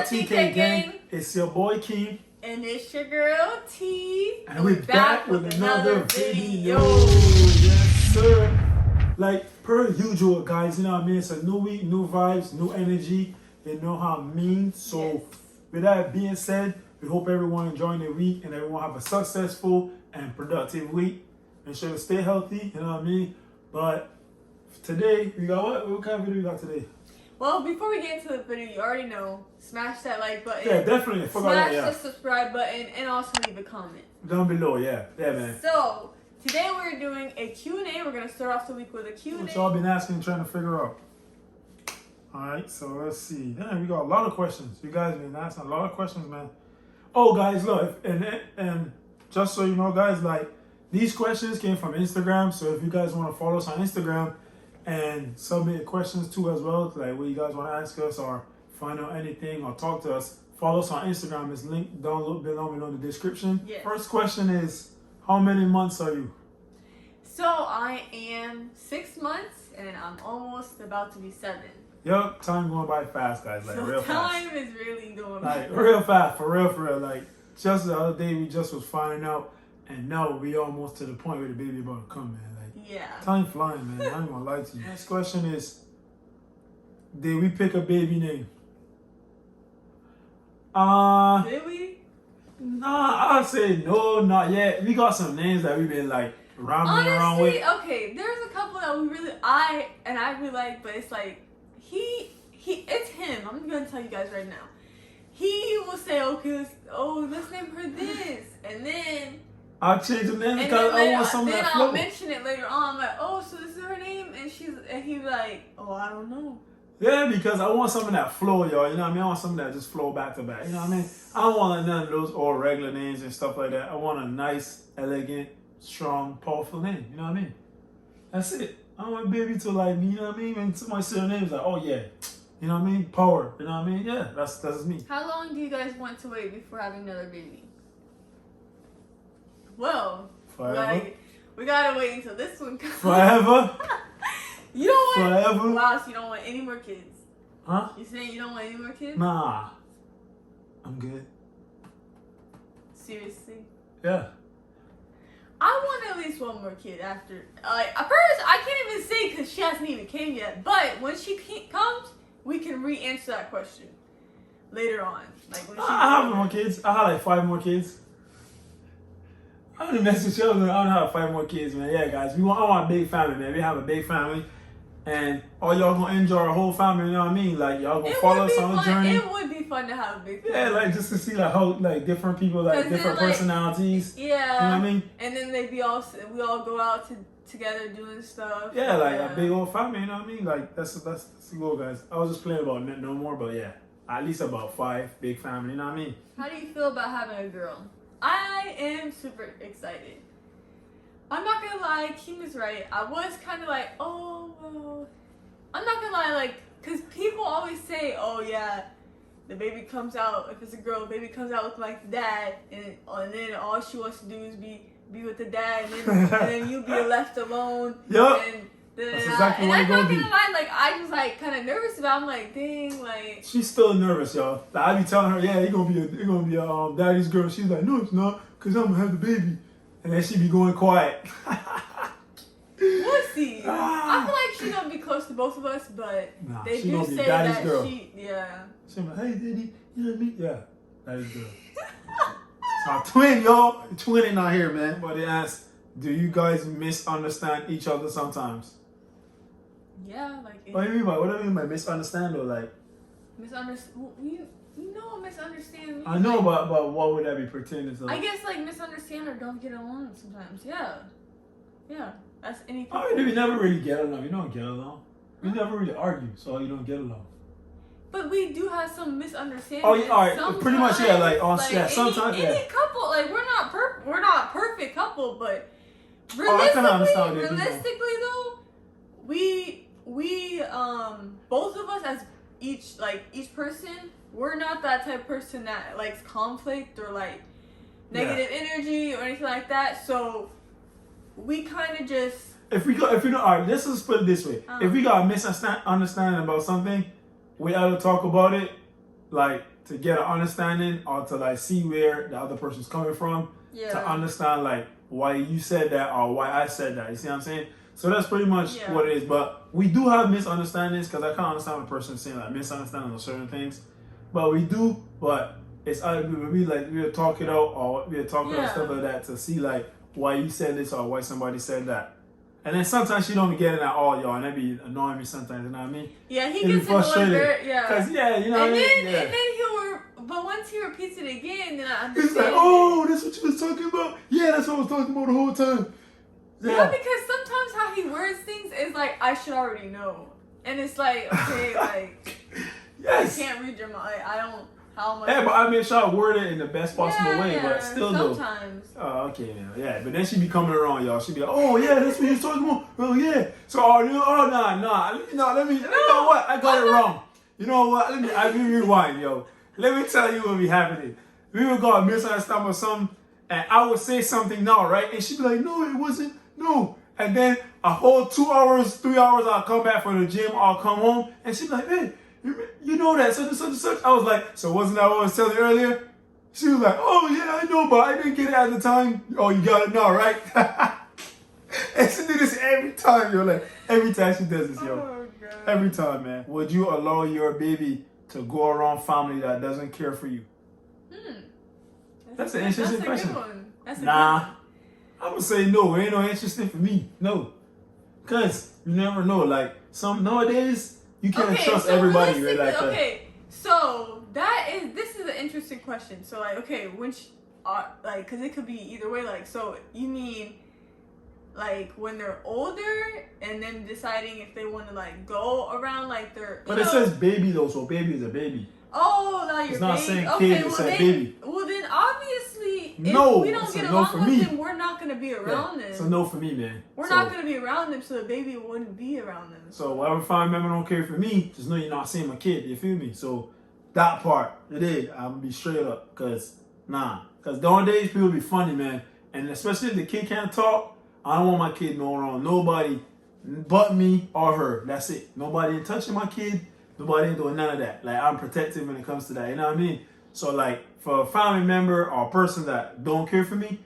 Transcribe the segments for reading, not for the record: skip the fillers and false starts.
TK Gang? It's your boy Keem. And it's your girl T. And we're back with another video. Yes, sir. Like per usual, guys, you know what I mean? It's a new week, new vibes, new energy. You know how I mean? So, Yes. with that being said, we hope everyone enjoying their week and everyone have a successful and productive week. Make sure to stay healthy, you know what I mean? But today, we got what? What kind of video we got today? Well, before we get into the video, you already know, smash that like button. Yeah, definitely. Smash the subscribe button and also leave a comment. Down below, yeah, man. So, today we're doing a Q&A. We're going to start off the week with a Q&A. What y'all been asking and trying to figure out. Alright, so let's see. Yeah, we got a lot of questions. You guys been asking a lot of questions, man. Oh, guys, look, and just so you know, guys, like, these questions came from Instagram, so if you guys want to follow us on Instagram and submit questions too as well, like what you guys want to ask us or find out anything or talk to us, follow us on Instagram. It's linked down below in the description. Yes. First question is, how many months are you? So, I am 6 months and I'm almost about to be 7. Yup, time going by fast, guys, like so real fast. time is really going Like by. real fast, for real. Like just the other day we just was finding out, and now we almost to the point where the baby about to come, man. Like Yeah. time flying, man. I ain't gonna lie to you. Next question is, did we pick a baby name? Did we? Nah, I'd say no, not yet. We got some names that we've been like rambling around with. Honestly, okay, there's a couple that we really, I really like, but it's like, it's him. I'm gonna tell you guys right now. He will say, okay, let's name her this, and then I'll change the name and because then I want something then that I'll flow. mention it later on, like, oh, so this is her name, and he'll be like, oh, I don't know. Yeah, because I want something that flow, y'all. You know what I mean? I want something that just flow back to back. You know what I mean? I don't want none of those old regular names and stuff like that. I want a nice, elegant, strong, powerful name. You know what I mean? That's it. I don't want baby to like me. You know what I mean? When somebody say her name, it's like, oh yeah. You know what I mean? Power. You know what I mean? Yeah, that's me. How long do you guys want to wait before having another baby? Well, Forever. we gotta wait until this one comes. Forever. You don't want Forever. Wow, so you don't want any more kids. Huh? You saying you don't want any more kids? Nah. I'm good. Seriously? Yeah. I want at least one more kid after. Like, at first, I can't even say because she hasn't even came yet. But when she comes, we can re-answer that question later on. Like when I have more kids. I have like 5 more kids. I'm gonna mess with you. I don't have 5 more kids, man. Yeah, guys. I want a big family, man. We have a big family. And all y'all gonna enjoy our whole family, you know what I mean? Like y'all gonna follow us on the journey. It would be fun to have a big family. Yeah, like just to see like how like different people, like different personalities. Yeah. You know what I mean? And then we all go out together doing stuff. Yeah, like a big old family, you know what I mean? Like that's the goal, guys. I was just playing about no more, but yeah. At least about 5 big family, you know what I mean? How do you feel about having a girl? I am super excited. I'm not gonna lie, Keem is right. I was kind of like, oh, well, I'm not gonna lie, like, because people always say, oh, yeah, the baby comes out, if it's a girl, the baby comes out looking like the dad, and then all she wants to do is be with the dad, and then you be left alone. Yup. That's exactly what I'm you're not gonna gonna lie, like, I was, like, kind of nervous about it. I'm like, dang, like. She's still nervous, y'all. Like, I be telling her, yeah, you're gonna be a daddy's girl. She's like, no, it's not, because I'm gonna have the baby. And then she be going quiet. We'll see. I feel like she's gonna be close to both of us, but nah, they she do gonna be say daddy's that girl. yeah. She be like, hey, daddy, you know what I mean? Yeah, daddy's girl. So our twin, y'all. Twinning out here, man. But they asked, do you guys misunderstand each other sometimes? Yeah, like. What do you mean by misunderstand or like? Misunderstand. You know what misunderstand means? I know, like, but what would that be pretending to? I guess like misunderstand or don't get along sometimes. Yeah. That's anything. I mean, we never really get along. You don't get along. We never really argue, so you don't get along. But we do have some misunderstandings. Oh, yeah, all right. Sometimes, Pretty much, yeah. Like on, yeah. any, Sometimes, yeah. Any couple, like we're not perfect couple, but I can understand what realistically though, we both of us as each person, we're not that type of person that likes conflict or like negative energy or anything like that. So we kind of just. If we don't, all right, let's just put it this way. If we got a misunderstanding about something, we either talk about it, like to get an understanding or to like see where the other person's coming from, Yeah. to understand like why you said that or why I said that. You see what I'm saying? So that's pretty much what it is. But we do have misunderstandings because I can't understand what a person saying like misunderstanding on certain things. But we do, but it's either we'll talk it out or we'll talk about stuff like that to see like why you said this or why somebody said that. And then sometimes she don't be getting at all, y'all, and that be annoying me sometimes, you know what I mean? Yeah, he gets frustrated. Yeah. Cause you know what I mean? And then but once he repeats it again, then I understand. He's like, oh, that's what you was talking about? Yeah, that's what I was talking about the whole time. Yeah, because sometimes how he words things is like, I should already know. And it's like, okay, like, yes. I can't read your mind. I don't, how much. Yeah, but I make sure I word it in the best possible way, but still sometimes. Though. Oh, okay, yeah. But then she be coming around, y'all. She be like, oh, yeah, that's what you was talking about. Oh, yeah. So, nah. You know what? I got it wrong. You know what? Let me rewind, yo. Let me tell you what be happening. We would go misunderstand or something, and I would say something now, right? And she'd be like, no, it wasn't. No. And then a whole 2 hours, 3 hours, I'll come back from the gym, I'll come home, and she'd be like, hey, you know that, such and such and such. I was like, so wasn't that what I was telling you earlier? She was like, oh, yeah, I know, but I didn't get it at the time. Oh, you got it now, right? And she do this every time, yo. Like, every time she does this, yo. Oh, God. Every time, man. Would you allow your baby to go around family that doesn't care for you? That's an interesting question. Good one. That's a good nah. one. I'm going to say no. It ain't no interesting for me. No. Because you never know. Like, nowadays, you can't trust everybody. Right? Like so this is an interesting question. So, like, okay, because it could be either way. Like, so you mean, like, when they're older and then deciding if they want to, like, go around, like, But it says baby, though, so baby is a baby. Oh, now you're It's not saying kid, it said baby. Well, then, obviously, no, if we don't get along with them, we're not going to be around them. So, no for me, man. We're not going to be around them, so the baby wouldn't be around them. So, whatever family member don't care for me, just know you're not seeing my kid, you feel me? So, that part, it is. I'm going to be straight up, because, nah. Because nowadays, people be funny, man. And especially if the kid can't talk, I don't want my kid no around nobody but me or her. That's it. Nobody ain't touching my kid. Nobody ain't doing none of that. Like, I'm protective when it comes to that. You know what I mean? So, like, for a family member or a person that don't care for me,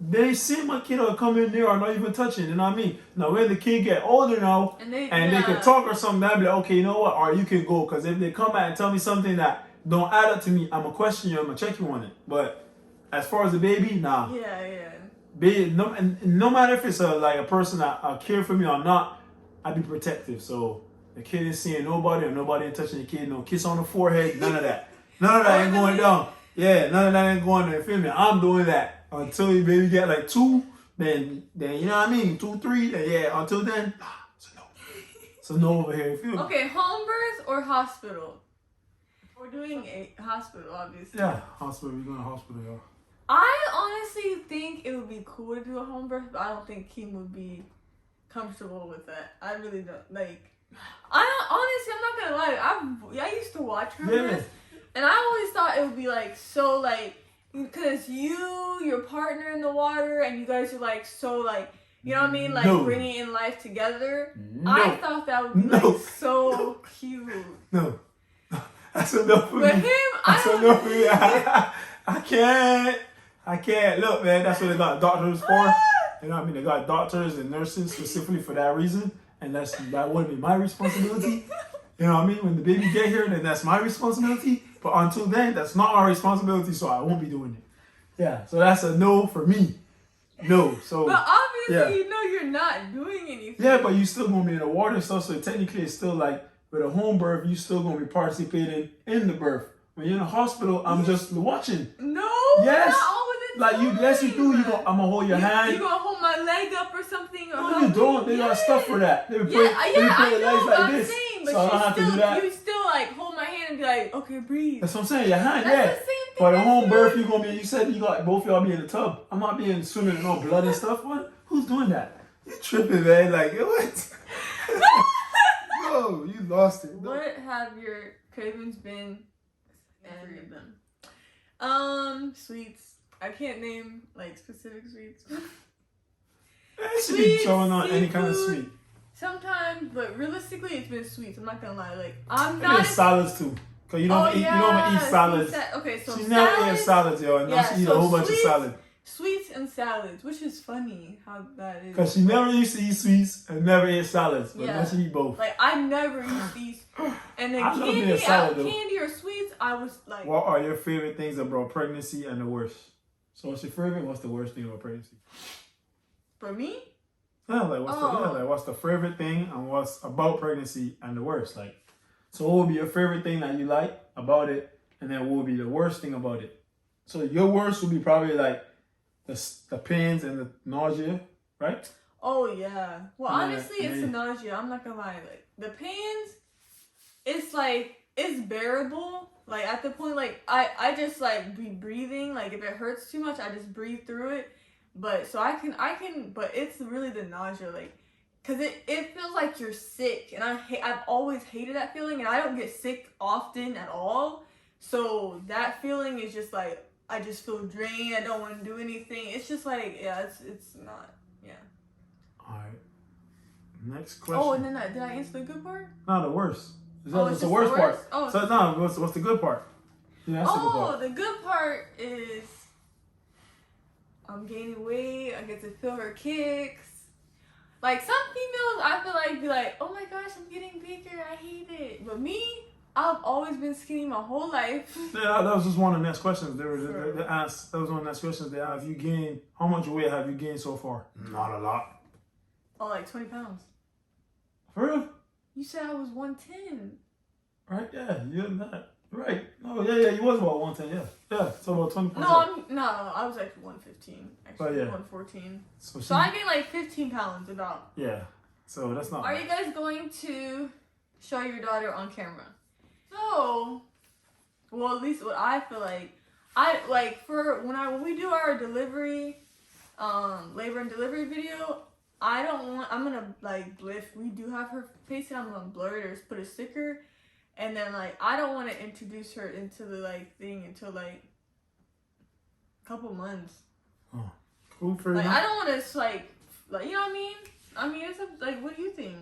they see my kid or come in there or not even touching. You know what I mean? Now, when the kid get older now and they can talk or something, I'll be like, okay, you know what? Or you can go. Because if they come back and tell me something that don't add up to me, I'm going to question you. I'm going to check you on it. But as far as the baby, nah. Yeah. Baby, no matter if it's a person that care for me or not, I be protective. So the kid ain't seeing nobody or nobody ain't touching the kid. No kiss on the forehead, none of that. None of that ain't going down. Yeah, none of that ain't going there. Feel me? I'm doing that until you baby get like 2. Then you know what I mean? 2, 3. Then yeah. Until then, so no. So no over here. Feel me? Okay, home birth or hospital? We're doing a hospital, obviously. Yeah, hospital. We're going to hospital, y'all. I honestly think it would be cool to do a home birth, but I don't think Keem would be comfortable with that. I really don't. Like, honestly, I'm not gonna lie. I used to watch her birth, and I always thought it would be like so like because your partner in the water, and you guys are like so like you know what I mean, like bringing in life together. No. I thought that would be like so cute. No, that's enough for me. But him, that's enough for me. I can't. Look, man, that's what they got doctors for. You know what I mean? They got doctors and nurses specifically for that reason. And that wouldn't be my responsibility. You know what I mean? When the baby get here, then that's my responsibility. But until then, that's not our responsibility, so I won't be doing it. Yeah, so that's a no for me. No, so... But obviously, you know you're not doing anything. Yeah, but you still going to be in the water and stuff, so technically it's still like, with a home birth, you still going to be participating in the birth. When you're in the hospital, I'm just watching. No, yes. not all of the time. Like, unless you do, I'm going to hold your hand. You going to hold my leg up or something? Or no, you don't. They got stuff for that. They put your legs like this. But so I don't have to do that. You still, like, hold my hand and be like, okay, breathe. That's what I'm saying. Your hand, That's the same thing. For the home birth, you're going to be, you said you got both y'all be in the tub. I'm not being swimming in all blood and stuff. What? Who's doing that? You tripping, man. Like, what? No, you lost it. No. What have your cravings been? Any of them. Sweets. I can't name like specific sweets. It should be throwing on any kind of sweet. Sometimes, but realistically, it's been sweets. I'm not gonna lie. Like I'm not. Salads too. Cause you don't eat salads. Okay, so she never ate salads, yo. And now she eat a whole bunch of salad. Sweets and salads, which is funny how that is. Cause she never used to eat sweets and never ate salads, but now she eat both. Like I never used to eat, and then candy or sweets, I was like. What are your favorite things about pregnancy and the worst? So what's your favorite? What's the worst thing about pregnancy? For me? Yeah, like what's the favorite thing and what's about pregnancy and the worst? Like, so what would be your favorite thing that you like about it, and then what would be the worst thing about it? So your worst would be probably like the pains and the nausea, right? Oh yeah. Well, honestly, it's the nausea. I'm not gonna lie. Like the pains, it's like it's bearable. Like at the point, like I just like be breathing. Like if it hurts too much, I just breathe through it. But so I can. But it's really the nausea, like, cause it feels like you're sick, and I've always hated that feeling, and I don't get sick often at all. So that feeling is just like. I just feel drained. I don't want to do anything. It's just like, yeah, it's not, yeah. All right. Next question. Oh, and then did I answer the good part? No, the worst. It's the worst part. Oh. So no, what's the good part? The good part is I'm gaining weight. I get to feel her kicks. Like some females, I feel like be like, oh my gosh, I'm getting bigger. I hate it. But me. I've always been skinny my whole life. Yeah, that was just one of the next questions. They asked. That was one of the next questions. They asked, "Have you gained? How much weight have you gained so far?" Not a lot. Oh, like 20 pounds. For real? You said I was 110. Right? Yeah, you're not. Right? Oh yeah. You was about 110. Yeah. So about 20 pounds. No, I was actually 115. Actually, 114. So I gained like 15 pounds about. Yeah. So that's not. Are you guys going to show your daughter on camera? So, well, at least what I feel like, when we do our delivery, labor and delivery video, I'm gonna like, if we do have her face it, I'm gonna blur it or put a sticker, and then like, I don't want to introduce her into the like thing until like, a couple months. Oh, cool for like, I don't want to like, you know what I mean? I mean, it's like, what do you think?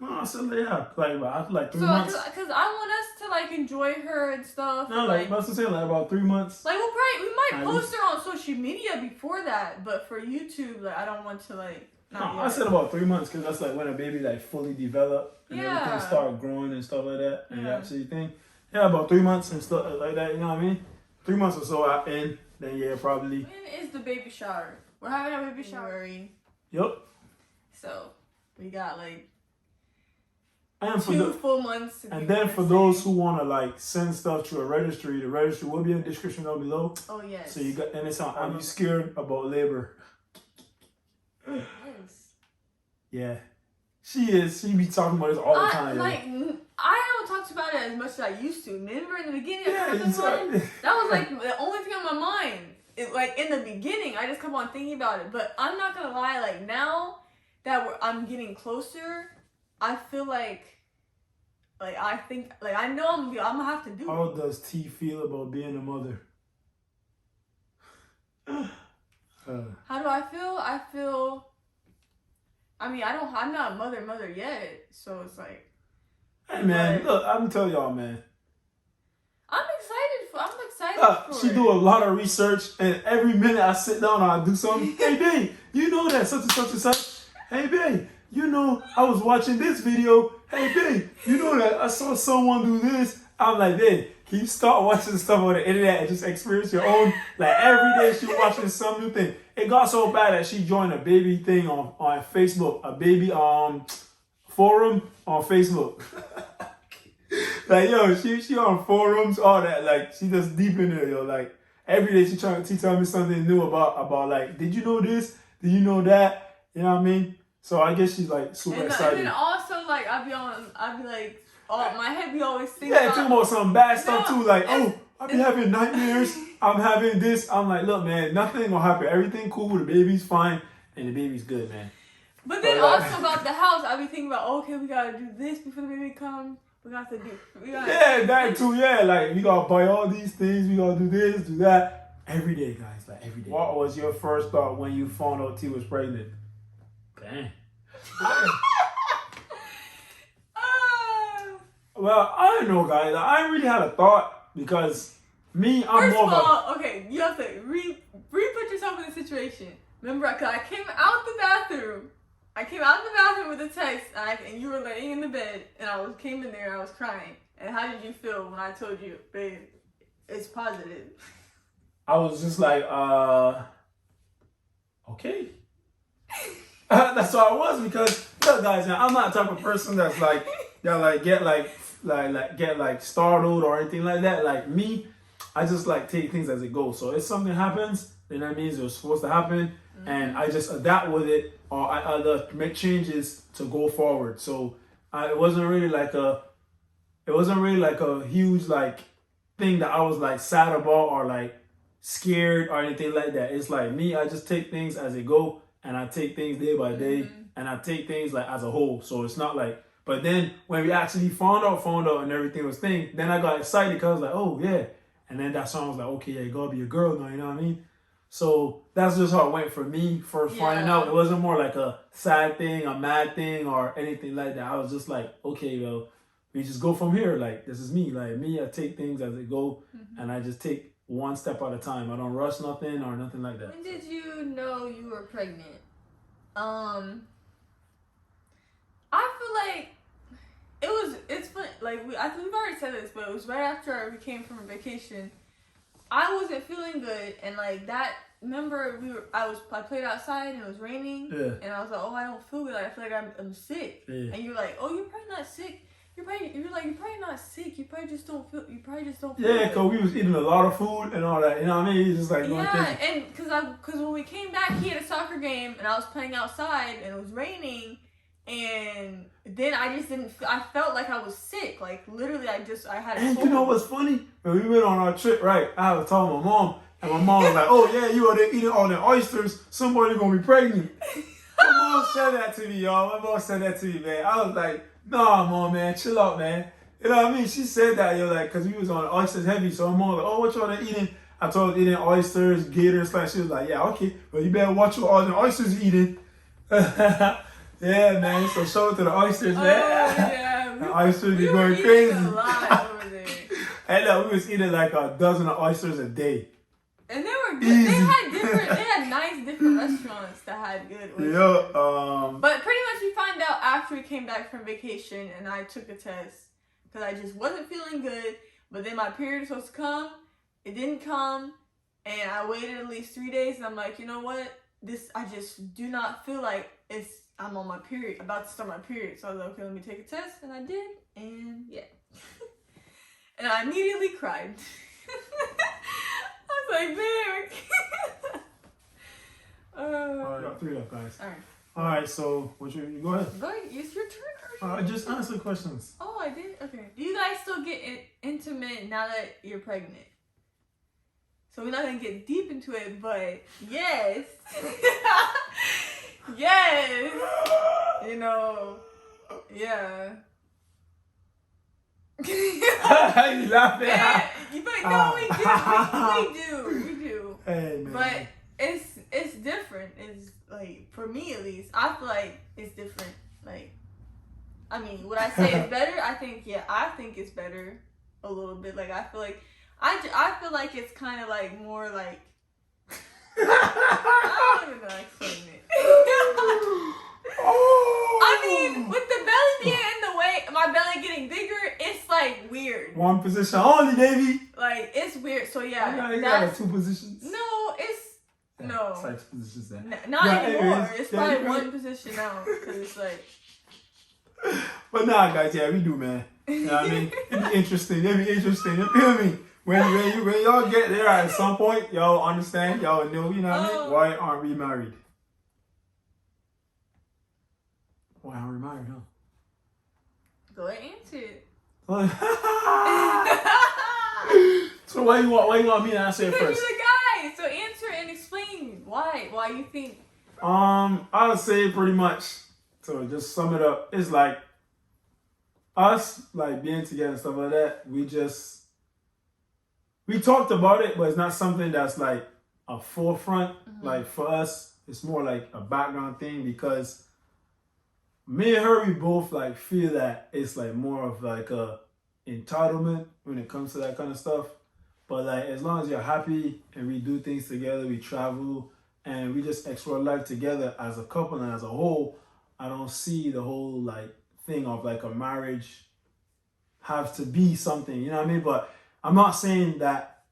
No, so yeah, like 3 months. Cause I want us to like enjoy her and stuff. No, like I was saying, like about 3 months. Like we might post her on social media before that, but for YouTube, like I don't want to like. I said about 3 months because that's like when a baby like fully developed and everything start growing and stuff like that. And you think, about 3 months and stuff like that. You know what I mean? 3 months or so in, then probably. When is the baby shower? We're having a baby shower. Yep. So we got like. And for 2 full months. And then for those who want to like send stuff to a registry, the registry will be in the description down below. Oh yes. So you got, and it's on. Are you scared about labor? Yes. Yeah, she is. She be talking about this all the time. Like I don't talk about it as much as I used to. Remember in the beginning, that was like the only thing on my mind. Like in the beginning, I just kept on thinking about it. But I'm not gonna lie. Like now that I'm getting closer. I feel like I think, like, I know I'm gonna have to do it. How does T feel about being a mother? How do I feel? I feel, I mean, I'm not a mother yet, so it's like. Hey, man, look, I'm telling y'all, man. I'm excited for She do a lot of research, and every minute I sit down and I do something. Hey, babe, you know that such and such and such. Hey, babe. You know, I was watching this video. Hey, babe, you know that I saw someone do this. I'm like, babe, can you start watching stuff on the internet and just experience your own? Like, every day she watching some new thing. It got so bad that she joined a baby thing on Facebook, a baby forum on Facebook. Like, yo, she on forums, all that. Like, she just deep in there, yo. Like, every day she tell me something new about like, did you know this? Did you know that? You know what I mean? So I guess she's like super excited. And then also like I'd be like, oh, my head be always thinking about some bad stuff too. Like, I be having nightmares. I'm having this. I'm like, look, man, nothing gonna happen. Everything cool. The baby's fine, and the baby's good, man. But then also about the house, I be thinking about, okay, we gotta do this before the baby comes. That too. Yeah, like we gotta buy all these things. We gotta do this, do that every day, guys. Like every day. What was your first thought when you found out T was pregnant? Dang. What Well, I don't know, guys. I ain't really had a thought because me, I'm First more of of a... all, okay, you have to re-put yourself in the situation. Remember, cause I came out the bathroom. I came out the bathroom with a text, and you were laying in the bed, and came in there, and I was crying. And how did you feel when I told you, babe, it's positive? I was just like, okay. That's how I was because, look, guys, now, I'm not the type of person that's like, that get startled or anything like that. Like me, I just like take things as it goes. So if something happens, then that means it was supposed to happen, and I just adapt with it, or I either make changes to go forward. So it wasn't really like a huge like thing that I was like sad about or like scared or anything like that. It's like me, I just take things as they go, and I take things day by day, and I take things like as a whole. So it's not like, but then when we actually found out and everything was thing, then I got excited because I was like, oh yeah. And then that song was like, okay, yeah, you gotta be a girl now, you know what I mean? So that's just how it went for me first finding out. It wasn't more like a sad thing, a mad thing, or anything like that. I was just like, okay, well, we just go from here. Like, this is me. Like, me, I take things as they go, and I just take one step at a time. I don't rush nothing or nothing like that. When did you know you were pregnant? I feel like it's fun. Like, I think we've already said this, but it was right after we came from vacation. I wasn't feeling good, and like that. Remember, I played outside and it was raining, and I was like, oh, I don't feel good. I feel like I'm sick, and you're like, oh, you're probably not sick. You're probably not sick. You probably just don't feel. Yeah, cause we was eating a lot of food and all that. You know what I mean? It's just like and cause when we came back, he had a soccer game, and I was playing outside, and it was raining, and then I just didn't. I felt like I was sick. Like literally, I had. And you know what's funny? When we went on our trip, right? I was telling my mom, and my mom was like, "Oh yeah, you are there eating all the oysters. Somebody gonna be pregnant." My mom said that to me, y'all. My mom said that to me, man. I was like, nah, mom, man, chill out, man. You know what I mean? She said that, yo, like, because we was on oysters heavy. So my mom was like, oh, what y'all there eating? I told her eating oysters, gators, like, she was like, yeah, okay. But you better watch what all the oysters you eating. Yeah, man. So show it to the oysters, man. Yeah. The oysters be going crazy. A lot over there. And we was eating like a dozen of oysters a day. And they were good. They had nice different restaurants that had good oysters. Yeah, But pretty much we found out after we came back from vacation, and I took a test because I just wasn't feeling good. But then my period was supposed to come. It didn't come, and I waited at least 3 days. And I'm like, you know what? I just do not feel like I'm on my period, about to start my period. So I was like, okay, let me take a test, and I did, and yeah. And I immediately cried. I was like, babe. I got 3 left, guys. All right, so you go ahead. Go ahead. It's your turn. Just answer questions. Oh, I did? Okay. Do you guys still get intimate now that you're pregnant? So we're not going to get deep into it, but yes. Yes. You know, yeah. You laughing? But no, we do. Hey, man. But it's different. It's like, for me at least, I feel like it's different. Like, I mean, would I say it's better? I think it's better a little bit. Like, I feel like I feel like it's kind of like more like I don't even know how to explain it. I mean, with the belly being in the way, my belly getting bigger, it's like weird. One position only, baby. Like, it's weird. So yeah, you got 2 positions. No, no. It's like 2 positions then. Not anymore. Anyways, it's probably 1 position now because it's like. But nah, guys, yeah, we do, man. You know what I mean? It'd be interesting. You feel me? When y'all get there at some point, y'all understand, y'all know, you know what I mean? Why aren't we married? Why aren't we married, huh? Go ahead and answer it. So why you want me to answer it Because first? you're the guy, so answer and explain why you think. I would say pretty much, so just sum it up, it's like us like being together and stuff like that, we talked about it, but it's not something that's like a forefront. Like for us, it's more like a background thing because me and her, we both like feel that it's like more of like a entitlement when it comes to that kind of stuff. But like, as long as you're happy and we do things together, we travel and we just explore life together as a couple and as a whole, I don't see the whole like thing of like a marriage have to be something, you know what I mean? But I'm not saying that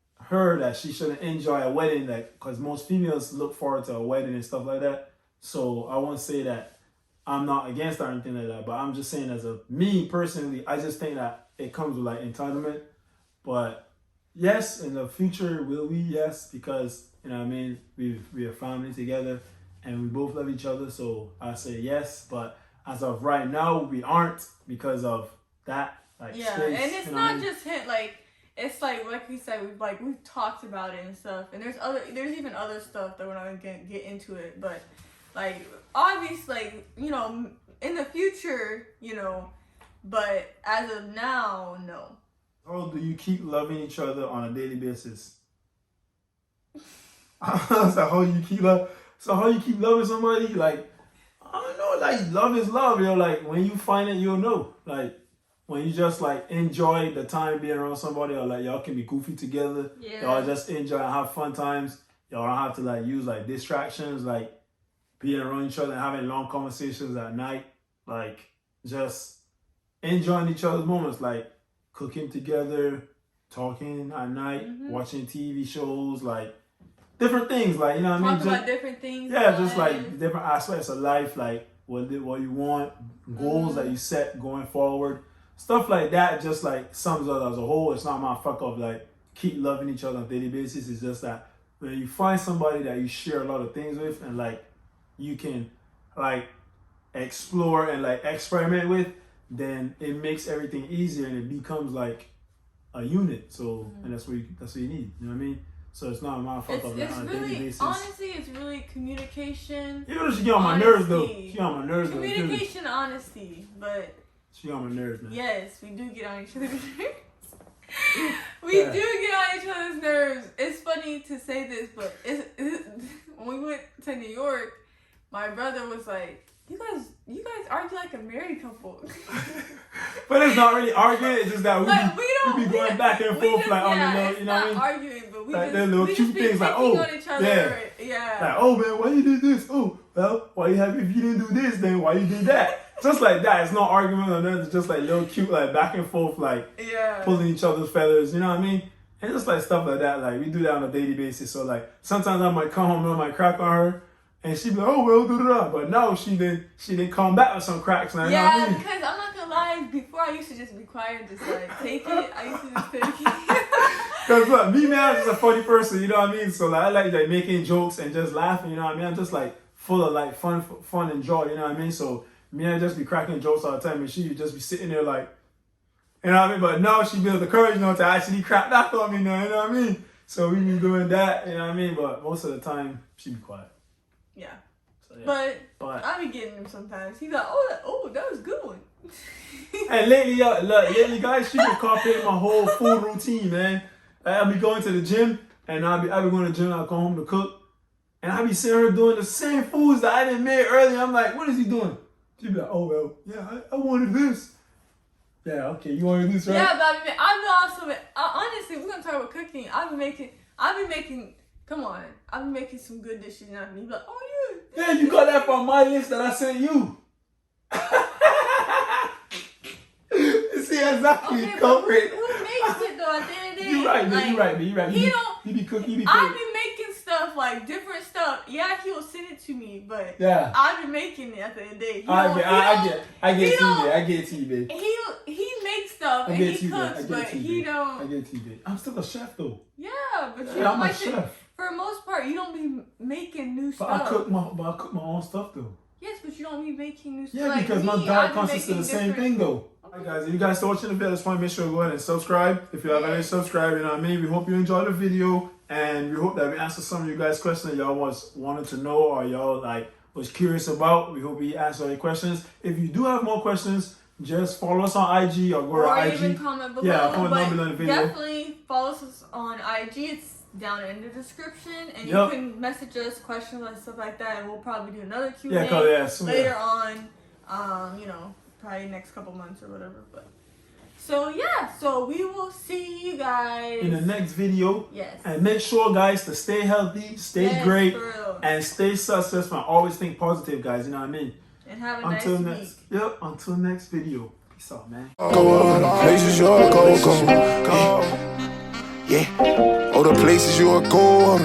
she shouldn't enjoy a wedding, like, because most females look forward to a wedding and stuff like that. So I won't say that I'm not against or anything like that, but I'm just saying, as a me personally, I just think that it comes with like entitlement. But yes, in the future, will we? Yes, because you know what I mean, we are family together and we both love each other. So I say yes, but as of right now, we aren't, because of that. Like, yeah, space, and it's you know what I not mean? just him. It's like we said, we've talked about it and stuff. And there's even other stuff that we're not gonna get into it. But like, obviously, like, you know, in the future, you know, but as of now, no. How do you keep loving each other on a daily basis? So how you keep loving somebody? Like, I don't know. Like, love is love. You know, like, when you find it, you'll know. Like, when you just like enjoy the time being around somebody, or like y'all can be goofy together. Yeah. Y'all just enjoy and have fun times. Y'all don't have to like use like distractions, like being around each other and having long conversations at night. Like, just enjoying each other's moments, like cooking together, talking at night, watching TV shows, like different things, like, you know what I mean? Talk about different things. Yeah, just like different aspects of life, like what you want, goals that you set going forward, stuff like that. Just like sums up as a whole. It's not my fuck up like keep loving each other on a daily basis. It's just that when you find somebody that you share a lot of things with and like you can like explore and like experiment with, then it makes everything easier and it becomes like a unit. So and that's what you need. You know what I mean? So it's not my fuck up on a daily basis. Honestly, it's really communication. You know, she get on my nerves though. She on my nerves though. Communication, honesty, but she on my nerves, man. yes, we do get on each other's nerves. We do get on each other's nerves. It's funny to say this, but when we went to New York, my brother was like, You guys argue like a married couple. But it's not really arguing. It's just that we be going back and forth like on the little, you know what I mean? Arguing, but we like just little cute things like, oh, on each other. Yeah. Like, oh man, why you did this? Oh, well, why you have, if you didn't do this, then why you did that? Just like that. It's not argument or nothing. It's just like little cute, like back and forth, like pulling each other's feathers. You know what I mean? And just like stuff like that. Like we do that on a daily basis. So like sometimes I might come home and I might crack on her. And she'd be like, oh, well, da-da-da. But no, she didn't come back with some cracks. Now, yeah, you know what I mean? Because I'm not going to lie. Before, I used to just be quiet and just, like, take it. I used to just take it. Because, look, me, man, I'm just a funny person, you know what I mean? So, like, I like making jokes and just laughing, you know what I mean? I'm just, like, full of, like, fun and joy, you know what I mean? So, me, I just be cracking jokes all the time. And she would just be sitting there, like, you know what I mean? But now she built the courage, you know, to actually crack back on me now, you know what I mean? So, we be doing that, you know what I mean? But most of the time, she be quiet. Yeah. Yeah. But I be getting him sometimes. He's like, oh, that was a good one. And lately, guys, she been copying my whole food routine, man. Like, I be going to the gym, and I be going to the gym. I come home to cook, and I be seeing her doing the same foods that I didn't make earlier. I'm like, what is he doing? She be like, oh well, yeah, I wanted this. Yeah, okay, you wanted this, right? Yeah, but honestly, we're gonna talk about cooking. I've been making. Come on, I've been making some good dishes, and you be like, oh yeah. Yeah, you got that from my list that I sent you. You see exactly culprit. Who makes it though? At the end of the day, you right, man. You right. He be cooking. I've been making stuff like different stuff. Yeah, he'll send it to me, but yeah, I've been making it at the end of the day. I get it to you, babe. He makes stuff and he cooks, but he don't. I get it to you, babe. I'm still a chef though. Yeah, but you don't like chef. For the most part, you don't be making new stuff. I cook my own stuff though. Yes, but you don't be making new stuff. Yeah, because my diet consists of the same thing though. Alright guys, if you guys still watching the video, just want to make sure to go ahead and subscribe. If you haven't subscribed, you know what I mean? We hope you enjoyed the video, and we hope that we answered some of you guys' questions that y'all wanted to know, or y'all like was curious about. We hope we answered all your questions. If you do have more questions, just follow us on IG or go to IG. Or even comment below. Yeah, comment down below in the video. Definitely follow us on IG. It's down in the description, and you can message us questions and stuff like that, and we'll probably do another Q&A later on. You know, probably next couple months or whatever. But So yeah, so we will see you guys in the next video. Yes. And make sure, guys, to stay healthy, stay Yes, great, for real. and stay successful. And always think positive, guys. You know what I mean? And have a Until nice next, week. yep. Until next video. Peace out, man. Go places you'll go. Yeah. Oh, the places you'll go.